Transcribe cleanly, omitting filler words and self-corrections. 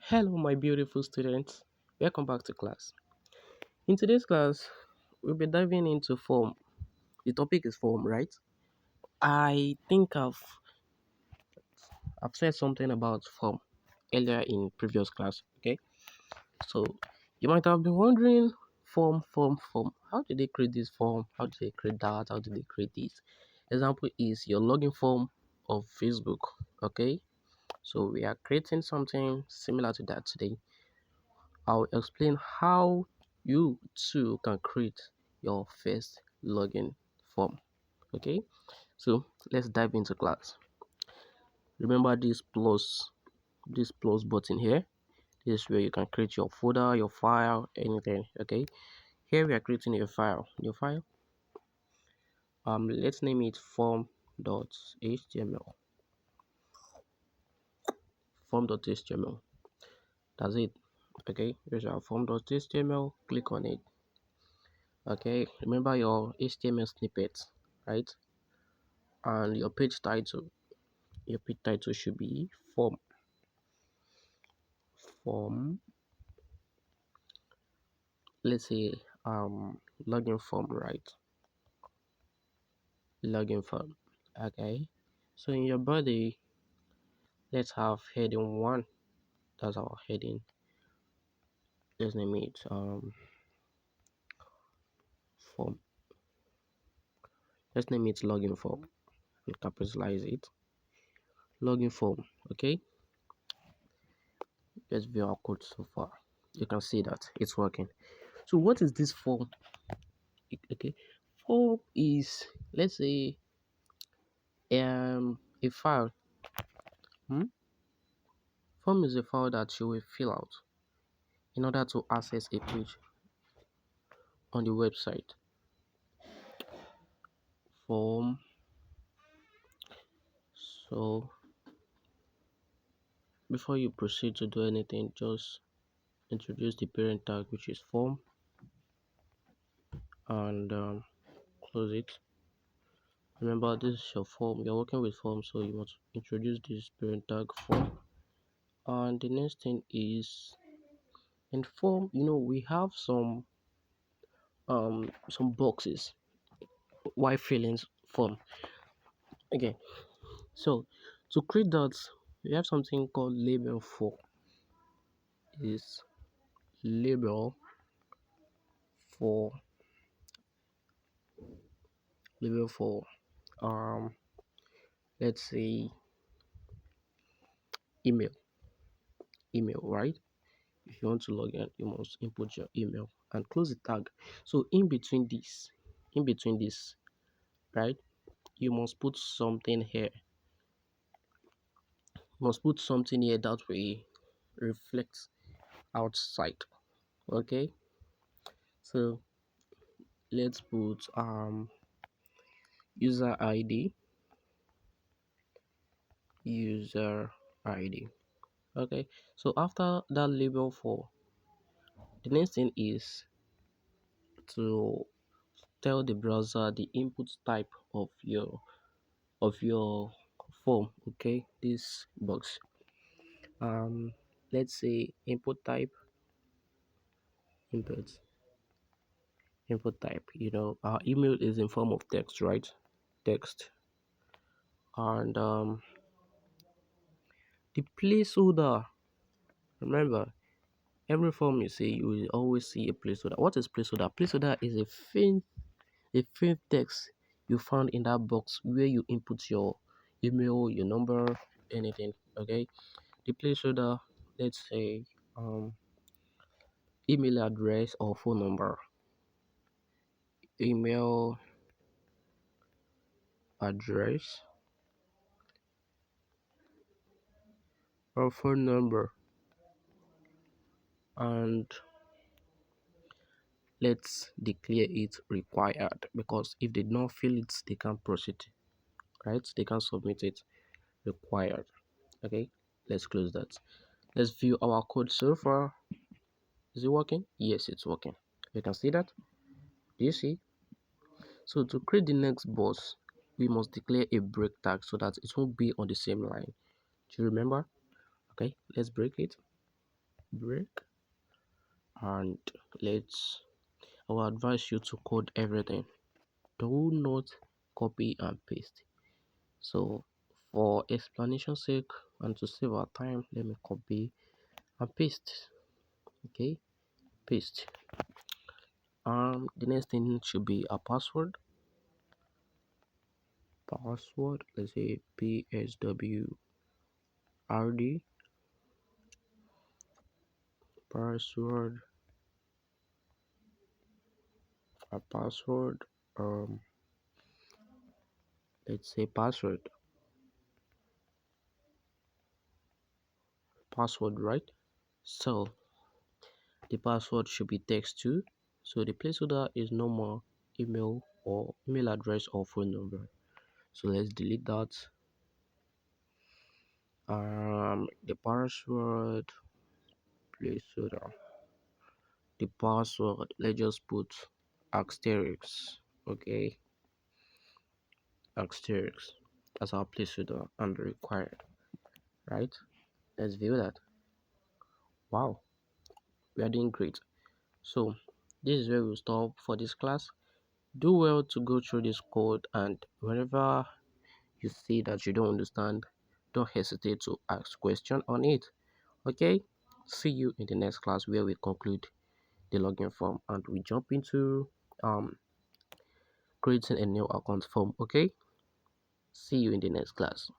Hello, my beautiful students. Welcome back to class. In today's class, we'll be diving into form. The topic is form, right? I think I've said something about form earlier in previous class. Okay, so you might have been wondering, form. How did they create this form? How did they create that? How did they create this? Example is your login form of Facebook. Okay, so we are creating something similar to that today. I'll explain how you too can create your first login form. Okay, so let's dive into class. Remember this plus button here. This is where you can create your folder, your file, anything. Okay, here we are creating a file. Your file. Let's name it form.html. Form.html. That's it. Okay, here's our form.html. Click on it. Okay, remember your HTML snippet, right? And your page title should be form, let's say login form, right? Login form. Okay, so in your body, let's have heading 1. That's our heading. Let's name it form. Let's name it login form and capitalize it. Login form. Okay, let's view our code so far. You can see that it's working. So what is this form? Okay, form is, let's say, a file. Hmm? Form is a file that you will fill out in order to access a page on the website. Form. So before you proceed to do anything, just introduce the parent tag, which is form, and close it. Remember, this is your form. You're working with form, so you must introduce this parent tag form. And the next thing is, in form, we have some boxes while filling form. Okay, so to create that, we have something called label for. Is label for label for um let's say email, right? If you want to log in, you must input your email and close the tag. So in between this, right, you must put something here. You must put something here that way reflects outside. Okay, so let's put user id. Okay, so after that label for, the next thing is to tell the browser the input type of your form. Okay, this box, um let's say input type. Our email is in form of text, right? Text. And the placeholder. Remember, every form you see, you will always see a placeholder. What is placeholder? Placeholder is a faint text you found in that box where you input your email, your number, anything. Okay, the placeholder, let's say email address or phone number. Email address or phone number, and let's declare it required, because if they don't fill it, they can't proceed, right? They can't submit it. Required. Okay, let's close that. Let's view our code so far. Is it working? Yes, it's working. You can see that. Do you see? So to create the next boss, we must declare a break tag so that it won't be on the same line. Do you remember? Okay, let's break it. break, and let's I will advise you to code everything. Do not copy and paste. So for explanation sake and to save our time, let me copy and paste. Okay, paste. The next thing should be a password. Password, let's say PSWRD. Password, a password. Um, let's say password, right? So the password should be text too. So the placeholder is normal email or email address or phone number. So let's delete that. The password placeholder. The password. Let's just put asterisk. Okay, asterisk as our placeholder and required. Right? Let's view that. Wow, we are doing great. So this is where we'll stop for this class. Do well to go through this code, and whenever you see that you don't understand, don't hesitate to ask question on it. Okay, see you in the next class where we conclude the login form and we jump into um creating a new account form. Okay, see you in the next class.